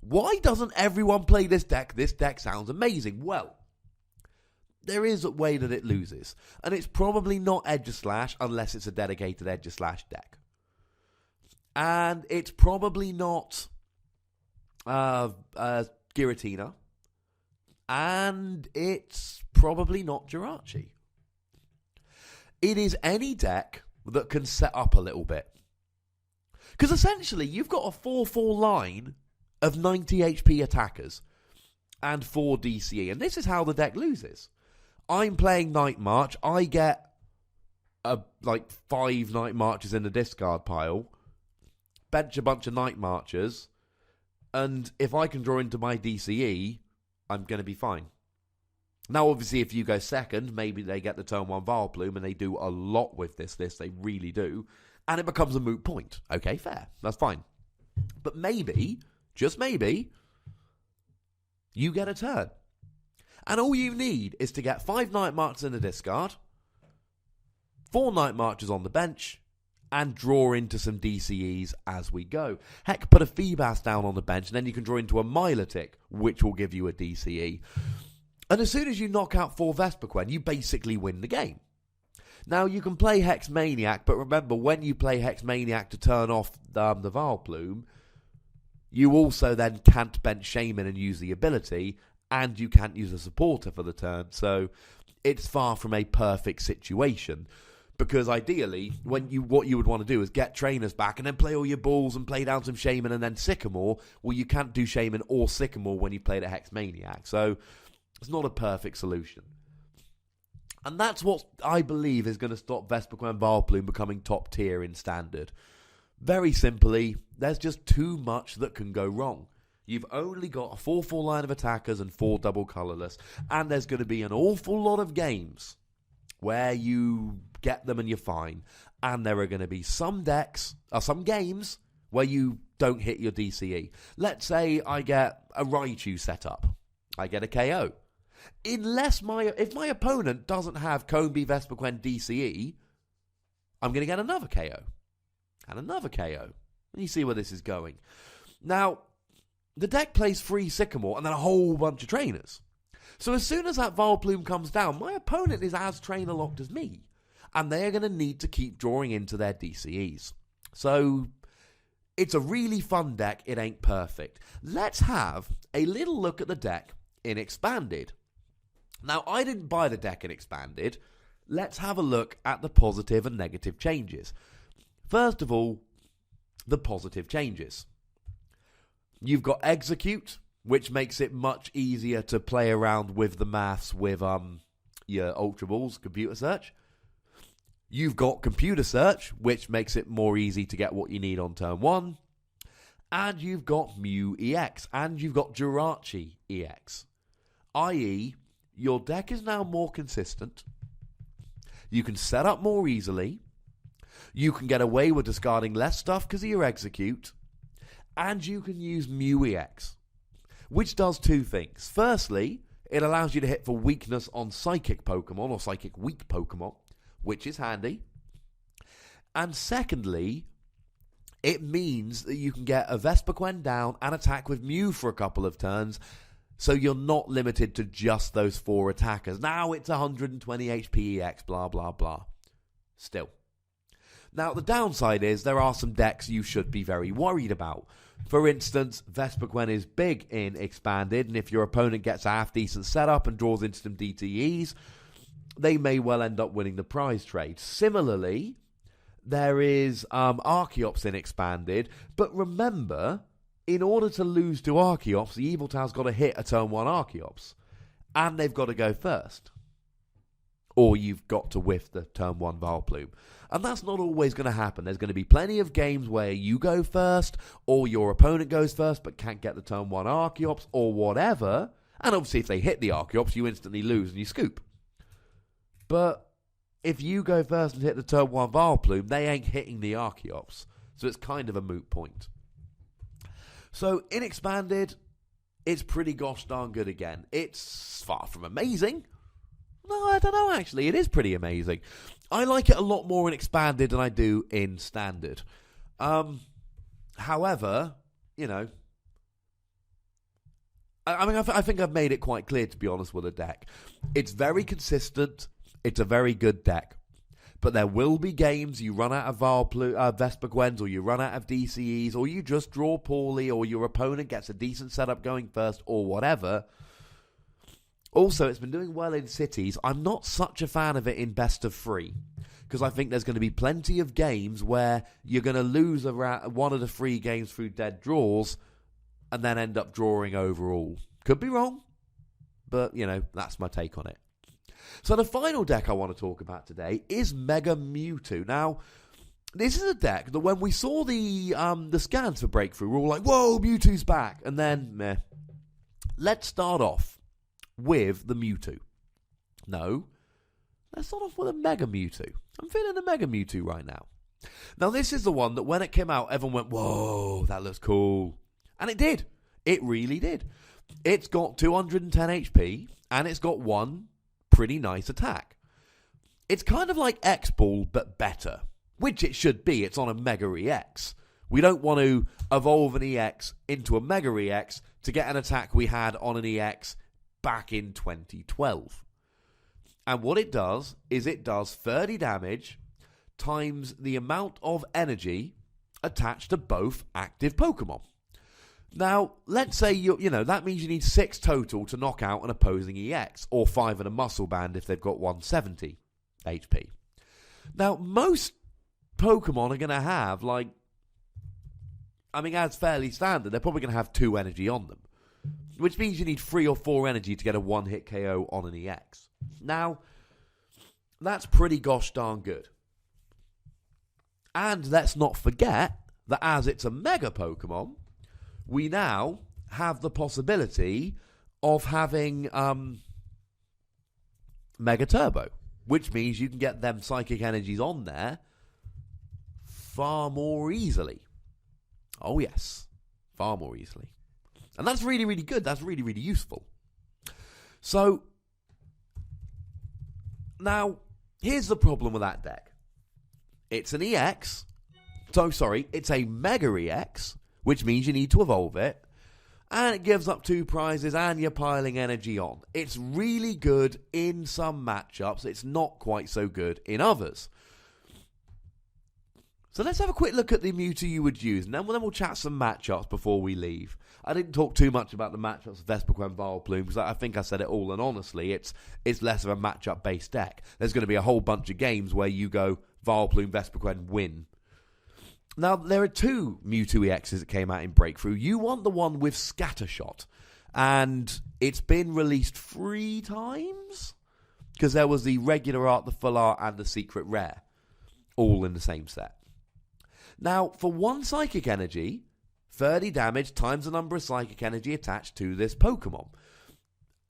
Why doesn't everyone play this deck? This deck sounds amazing. Well, there is a way that it loses. And it's probably not Edgeslash unless it's a dedicated Edgeslash deck. And it's probably not Giratina. And it's probably not Jirachi. It is any deck that can set up a little bit. Because essentially, you've got a 4-4 line of 90 HP attackers and 4 DCE. And this is how the deck loses. I'm playing Night March. I get 5 Night Marches in the discard pile. Bench a bunch of Night Marchers. And if I can draw into my DCE, I'm going to be fine. Now, obviously, if you go second, maybe they get the turn 1 Vileplume, and they do a lot with this list. They really do. And it becomes a moot point. Okay, fair. That's fine. But maybe, just maybe, you get a turn. And all you need is to get 5 Night Marches in the discard, 4 Night Marches on the bench, and draw into some DCEs as we go. Heck, put a Feebas down on the bench, and then you can draw into a Milotic, which will give you a DCE. And as soon as you knock out 4 Vespiquen, you basically win the game. Now, you can play Hex Maniac, but remember, when you play Hex Maniac to turn off the Vileplume, you also then can't bench Shaman and use the ability, and you can't use a supporter for the turn. So it's far from a perfect situation. Because ideally, what you would want to do is get trainers back and then play all your balls and play down some Shaman and then Sycamore. Well, you can't do Shaman or Sycamore when you play the Hex Maniac. So it's not a perfect solution. And that's what I believe is going to stop Vespiquen Vileplume becoming top tier in Standard. Very simply, there's just too much that can go wrong. You've only got a 4-4 line of attackers and 4 double colourless. And there's going to be an awful lot of games where you get them and you're fine. And there are going to be some games where you don't hit your DCE. Let's say I get a Raichu set up. I get a KO. If my opponent doesn't have Combi Vespiquen DCE, I'm going to get another KO. And another KO. And you see where this is going. Now, the deck plays 3 Sycamore and then a whole bunch of trainers. So as soon as that Vileplume comes down, my opponent is as trainer locked as me. And they are going to need to keep drawing into their DCEs. So It's a really fun deck. It ain't perfect. Let's have a little look at the deck in Expanded. Now, I didn't buy the deck in Expanded. Let's have a look at the positive and negative changes. First of all, the positive changes. You've got Execute, which makes it much easier to play around with the maths with your Ultra Balls computer search. You've got Computer Search, which makes it more easy to get what you need on turn 1. And you've got Mew EX, and you've got Jirachi EX. I.e., your deck is now more consistent. You can set up more easily. You can get away with discarding less stuff because of your Execute. And you can use Mew EX, which does two things. Firstly, it allows you to hit for weakness on Psychic Pokemon or Psychic Weak Pokemon, which is handy. And secondly, it means that you can get a Vespiquen down and attack with Mew for a couple of turns, so you're not limited to just those 4 attackers. Now it's 120 HP EX, blah, blah, blah. Still. Now, the downside is there are some decks you should be very worried about. For instance, Vespiquen is big in Expanded, and if your opponent gets a half-decent setup and draws into some DTEs, they may well end up winning the prize trade. Similarly, there is Archeops in Expanded, but remember, in order to lose to Archeops, the Eviltow's got to hit a turn 1 Archeops, and they've got to go first. Or you've got to whiff the turn 1 Vileplume. And that's not always going to happen. There's going to be plenty of games where you go first, or your opponent goes first but can't get the turn 1 Archeops, or whatever. And obviously if they hit the Archeops, you instantly lose and you scoop. But if you go first and hit the turn 1 Vileplume, they ain't hitting the Archeops. So it's kind of a moot point. So in Expanded, it's pretty gosh darn good again. It's far from amazing. No, I don't know, actually. It is pretty amazing. I like it a lot more in Expanded than I do in Standard. However, you know, I think I've made it quite clear, to be honest, with the deck. It's very consistent. It's a very good deck. But there will be games you run out of Vespiquens, or you run out of DCEs, or you just draw poorly, or your opponent gets a decent setup going first, or whatever. Also, it's been doing well in cities. I'm not such a fan of it in best of 3, because I think there's going to be plenty of games where you're going to lose one of the 3 games through dead draws, and then end up drawing overall. Could be wrong, but, you know, that's my take on it. So the final deck I want to talk about today is Mega Mewtwo. Now, this is a deck that when we saw the scans for Breakthrough, we were all like, whoa, Mewtwo's back. And then, meh. Let's start off with the Mewtwo. No, let's start off with a Mega Mewtwo. I'm feeling a Mega Mewtwo right now. Now, this is the one that when it came out, everyone went, whoa, that looks cool. And it did. It really did. It's got 210 HP, and it's got one pretty nice attack. It's kind of like X-Ball, but better, which it should be. It's on a Mega EX. We don't want to evolve an EX into a Mega EX to get an attack we had on an EX back in 2012. And what it does is it does 30 damage times the amount of energy attached to both active Pokemon. Now, let's say that means you need 6 total to knock out an opposing EX, or 5 in a muscle band if they've got 170 HP. Now, most Pokemon are going to have, as fairly standard, they're probably going to have 2 energy on them, which means you need 3 or 4 energy to get a 1-hit KO on an EX. Now, that's pretty gosh darn good. And let's not forget that as it's a Mega Pokemon, we now have the possibility of having Mega Turbo, which means you can get them psychic energies on there far more easily. Oh yes, far more easily. And that's really, really good. That's really, really useful. So, now, here's the problem with that deck. It's an EX. It's a Mega EX, which means you need to evolve it, and it gives up 2 prizes, and you're piling energy on. It's really good in some matchups. It's not quite so good in others. So let's have a quick look at the Mewtwo you would use, and then we'll chat some matchups before we leave. I didn't talk too much about the matchups of Vespiquen Vileplume, because I think I said it all, and honestly, it's less of a matchup-based deck. There's going to be a whole bunch of games where you go Vileplume, Vespiquen, win. Now, there are 2 Mewtwo EXs that came out in Breakthrough. You want the one with Scattershot, and it's been released 3 times? Because there was the regular art, the full art, and the secret rare, all in the same set. Now, for 1 Psychic Energy, 30 damage times the number of Psychic Energy attached to this Pokemon.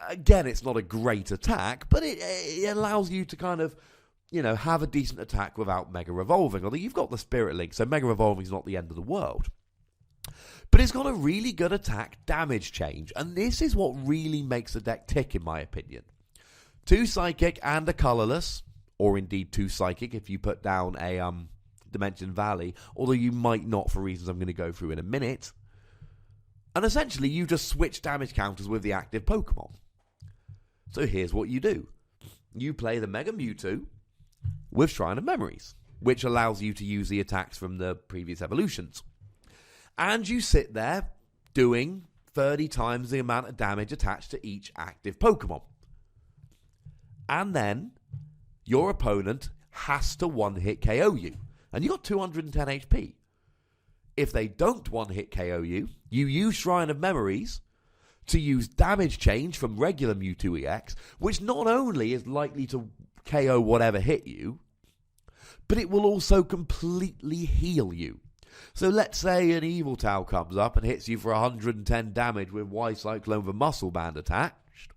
Again, it's not a great attack, but it allows you to kind of, have a decent attack without Mega Revolving. Although you've got the Spirit Link, so Mega Revolving is not the end of the world. But it's got a really good attack damage change, and this is what really makes the deck tick, in my opinion. 2 Psychic and a Colorless, or indeed 2 Psychic if you put down a Dimension Valley, although you might not for reasons I'm going to go through in a minute. And essentially, you just switch damage counters with the active Pokemon. So here's what you do. You play the Mega Mewtwo with Shrine of Memories, which allows you to use the attacks from the previous evolutions. And you sit there doing 30 times the amount of damage attached to each active Pokemon. And then your opponent has to one-hit KO you. And you've got 210 HP. If they don't one-hit KO you, you use Shrine of Memories to use damage change from regular Mewtwo EX, which not only is likely to KO whatever hit you, but it will also completely heal you. So let's say an Evil Towel comes up and hits you for 110 damage with Y Cyclone the Muscle Band attached.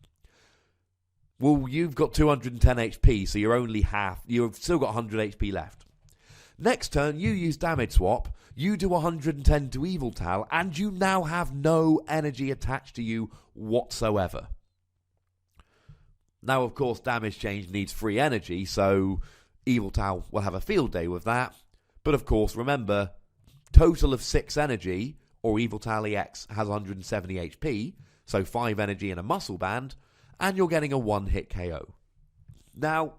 Well, you've got 210 HP, so you've still got 100 HP left. Next turn, you use Damage Swap, you do 110 to Evil Towel, and you now have no energy attached to you whatsoever. Now, of course, Damage Change needs free energy, so Evil Towel will have a field day with that. But of course, remember, total of 6 energy, or Evil Towel EX has 170 HP, so 5 energy and a Muscle Band, and you're getting a one-hit KO. Now,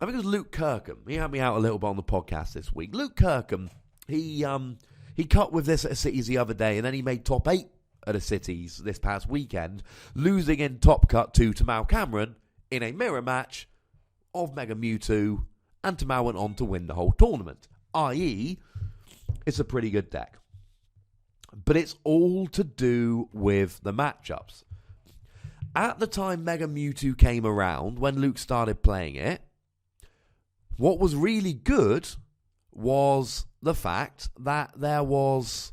I think it was Luke Kirkham. He helped me out a little bit on the podcast this week. Luke Kirkham, he cut with this at a Cities the other day, and then he made top 8 at a Cities this past weekend, losing in top cut to Tamao Cameron in a mirror match of Mega Mewtwo, and Tamao went on to win the whole tournament. I.e., it's a pretty good deck. But it's all to do with the matchups. At the time Mega Mewtwo came around, when Luke started playing it, what was really good was the fact that there was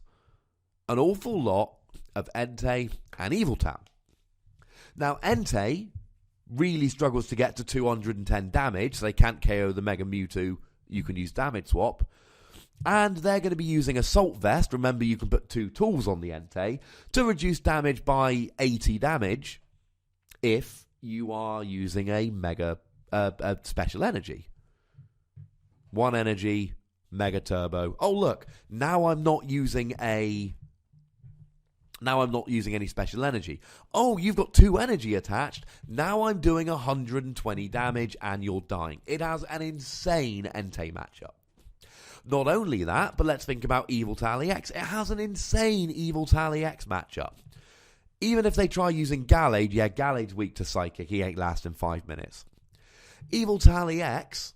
an awful lot of Entei and Evil Towel. Now, Entei really struggles to get to 210 damage, so they can't KO the Mega Mewtwo. You can use Damage Swap. And they're going to be using Assault Vest. Remember, you can put 2 tools on the Entei to reduce damage by 80 damage if you are using a special energy. 1 energy, Mega Turbo. Oh, look, now I'm not using any special energy. Oh, you've got 2 energy attached. Now I'm doing 120 damage and you're dying. It has an insane Entei matchup. Not only that, but let's think about Evil Towel EX. It has an insane Evil Towel EX matchup. Even if they try using Gallade, Gallade's weak to Psychic. He ain't lasting 5 minutes. Evil Towel EX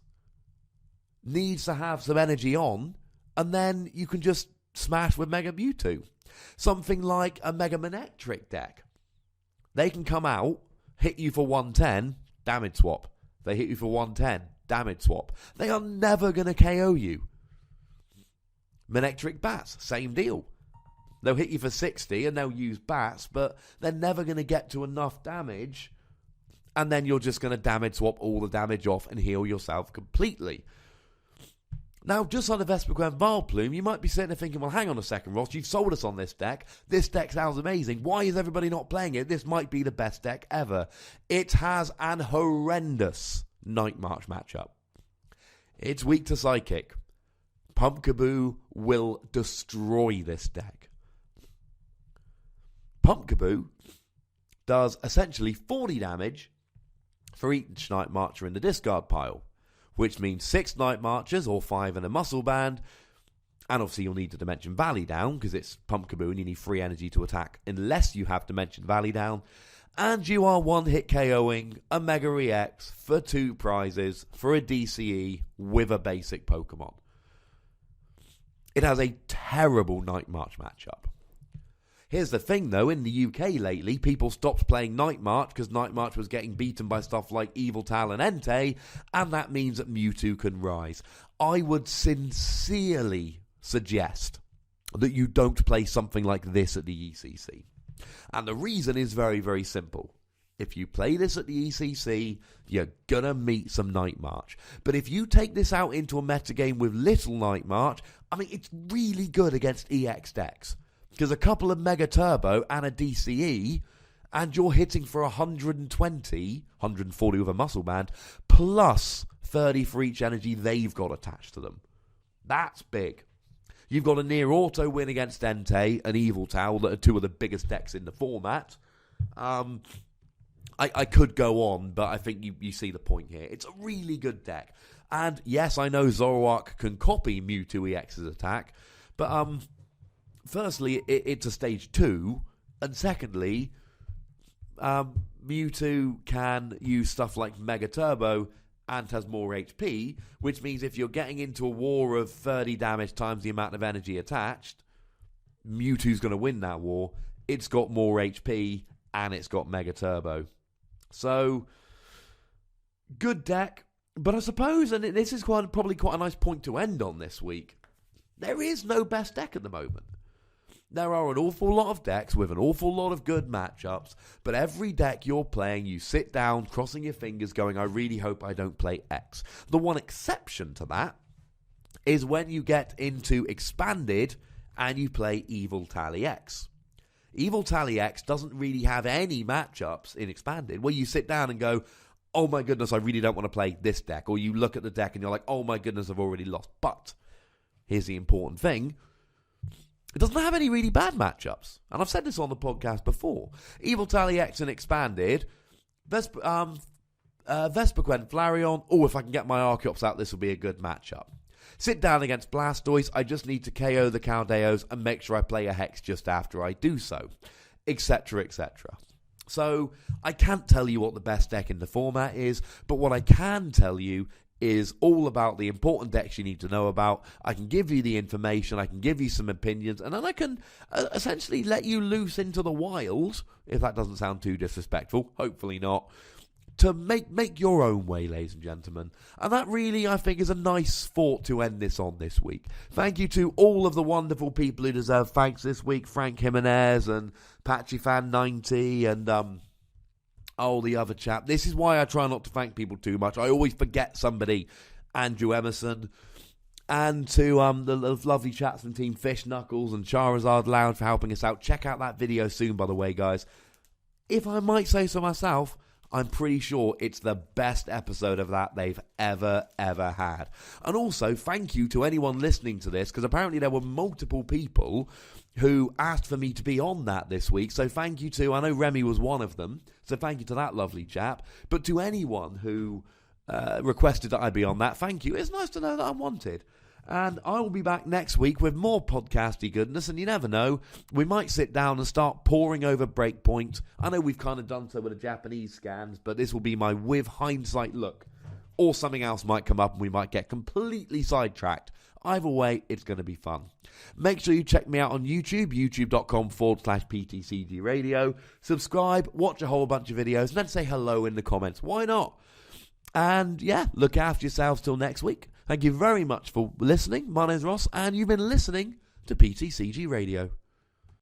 needs to have some energy on, and then you can just smash with Mega Mewtwo. Something like a Mega Manectric deck. They can come out, hit you for 110, Damage Swap. They hit you for 110, Damage Swap. They are never going to KO you. Manectric Bats, same deal. They'll hit you for 60 and they'll use Bats, but they're never going to get to enough damage, and then you're just going to Damage Swap all the damage off and heal yourself completely. Now, just like the Vespiquen Vileplume, you might be sitting there thinking, well, hang on a second, Ross, you've sold us on this deck. This deck sounds amazing. Why is everybody not playing it? This might be the best deck ever. It has an horrendous Night March matchup. It's weak to Psychic. Pumpkaboo will destroy this deck. Pumpkaboo does essentially 40 damage for each Night Marcher in the discard pile, which means 6 Night Marchers or 5 in a Muscle Band. And obviously you'll need the Dimension Valley down, because it's Pumpkaboo and you need free energy to attack unless you have Dimension Valley down. And you are one-hit KOing a Mega EX for 2 prizes for a DCE with a basic Pokemon. It has a terrible Night March matchup. Here's the thing though, in the UK lately, people stopped playing Night March because Night March was getting beaten by stuff like Yveltal and Entei, and that means that Mewtwo can rise. I would sincerely suggest that you don't play something like this at the ECC. And the reason is very, very simple. If you play this at the ECC, you're gonna meet some Night March. But if you take this out into a metagame with little Night March, I mean, it's really good against EX decks. Because a couple of Mega Turbo and a DCE, and you're hitting for 120, 140 with a Muscle Band, plus 30 for each energy they've got attached to them. That's big. You've got a near auto win against Entei and Yveltal that are 2 of the biggest decks in the format. I could go on, but I think you see the point here. It's a really good deck. And yes, I know Zoroark can copy Mewtwo EX's attack, but firstly, it's a stage 2, and secondly, Mewtwo can use stuff like Mega Turbo and has more HP, which means if you're getting into a war of 30 damage times the amount of energy attached, Mewtwo's going to win that war. It's got more HP, and it's got Mega Turbo. So, good deck, but I suppose, and this is probably quite a nice point to end on this week, there is no best deck at the moment. There are an awful lot of decks with an awful lot of good matchups, but every deck you're playing, you sit down, crossing your fingers, going, I really hope I don't play X. The one exception to that is when you get into Expanded and you play Yveltal EX. Yveltal EX doesn't really have any matchups in Expanded, where you sit down and go, oh my goodness, I really don't want to play this deck. Or you look at the deck and you're like, oh my goodness, I've already lost. But here's the important thing. It doesn't have any really bad matchups. And I've said this on the podcast before. Yveltal EX and Expanded, Vespiquen Flareon. Oh, if I can get my Archeops out, this will be a good matchup. Sit down against Blastoise. I just need to KO the Caldeos and make sure I play a Hex just after I do so. Etc, etc. So, I can't tell you what the best deck in the format is, but what I can tell you is all about the important decks you need to know about. I can give you the information, I can give you some opinions, and then I can essentially let you loose into the wild, if that doesn't sound too disrespectful, hopefully not, to make your own way, ladies and gentlemen. And that really, I think, is a nice thought to end this on this week. Thank you to all of the wonderful people who deserve thanks this week, Frank Jimenez and PatchyFan90 and the other chap. This is why I try not to thank people too much. I always forget somebody. Andrew Emerson. And to the lovely chaps from Team Fish Knuckles and Charizard Lounge for helping us out. Check out that video soon, by the way, guys. If I might say so myself, I'm pretty sure it's the best episode of that they've ever had. And also, thank you to anyone listening to this, because apparently there were multiple people who asked for me to be on that this week. So thank you to, I know Remy was one of them, so thank you to that lovely chap. But to anyone who requested that I be on that, thank you. It's nice to know that I'm wanted. And I will be back next week with more podcasty goodness, and you never know, we might sit down and start poring over Breakpoint. I know we've kind of done so with the Japanese scans, but this will be my with hindsight look. Or something else might come up and we might get completely sidetracked. Either way, it's going to be fun. Make sure you check me out on YouTube, youtube.com/PTCGRadio. Subscribe, watch a whole bunch of videos, and then say hello in the comments. Why not? And yeah, look after yourselves till next week. Thank you very much for listening. My name's Ross, and you've been listening to PTCG Radio.